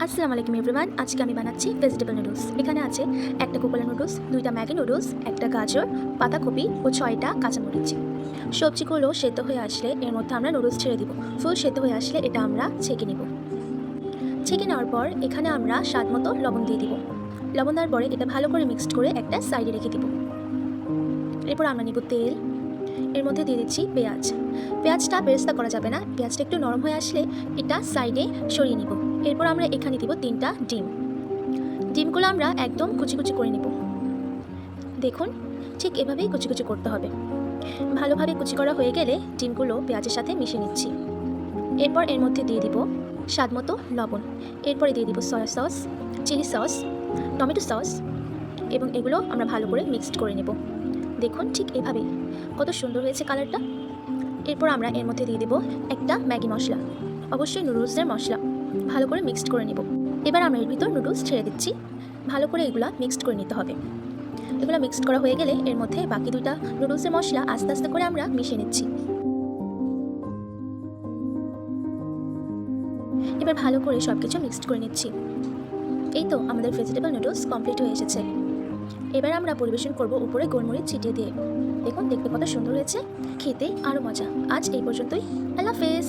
আসসালামু আলাইকুম এভরিওয়ান। আজকে আমি বানাচ্ছি ভেজিটেবল নুডলস। এখানে আছে একটা কোকোলা নুডলস, 2টা ম্যাগি নুডলস, একটা গাজর, পাতাকপি ও 6টা কাঁচামরিচ। সবজিগুলো সেদ্ধ হয়ে আসলে এর মধ্যে আমরা নুডলস ছেড়ে দিব। ফুল সেদ্ধ হয়ে আসলে এটা আমরা ছেঁকে নিব। ছেঁকে নেওয়ার পর এখানে আমরা স্বাদ মতো লবণ দিয়ে দিব। লবণ দেওয়ার পরে এটা ভালো করে মিক্সড করে একটা সাইডে রেখে দিব। এরপর আমরা নিব তেল, এর মধ্যে দিয়ে দিচ্ছি পেঁয়াজ। পেঁয়াজটা বেরেস্তা করা যাবে না, পেঁয়াজটা একটু নরম হয়ে আসলে এটা সাইডে সরিয়ে নিব। এরপর আমরা এখানে দিব 3টা ডিম। ডিমগুলো আমরা একদম কুচি কুচি করে নিব। দেখুন, ঠিক এভাবেই কুচি কুচি করতে হবে। ভালোভাবে কুচি করা হয়ে গেলে ডিমগুলো পেঁয়াজের সাথে মিশিয়ে নিচ্ছি। এরপর এর মধ্যে দিয়ে দিব স্বাদ মতো লবণ। এরপরে দিয়ে দিব soya sauce, chilli sauce, tomato sauce এবং এগুলো আমরা ভালো করে মিক্সড করে নেব। দেখুন ঠিক এভাবেই কত সুন্দর হয়েছে কালারটা। এরপর আমরা এর মধ্যে দিয়ে দেব একটা ম্যাগি মশলা, অবশ্যই নুডলসের মশলা। ভালো করে মিক্সড করে নেব। এবার আমরা এর ভিতর নুডলস ছেড়ে দিচ্ছি। ভালো করে এগুলা মিক্সড করে নিতে হবে। এগুলো মিক্সড করা হয়ে গেলে এর মধ্যে বাকি 2টা নুডলসের মশলা আস্তে আস্তে করে আমরা মিশিয়ে নিচ্ছি। এবার ভালো করে সব কিছু মিক্সড করে নিচ্ছি। এই তো আমাদের ভেজিটেবল নুডলস কমপ্লিট হয়ে এসেছে। এবার আমরা পরিবেশন করব উপরে গোলমরিচ ছিটিয়ে দিয়ে। দেখুন দেখতে কত সুন্দর হয়েছে, খেতে আরও মজা। আজ এই পর্যন্তই। আল্লাহ হাফেজ।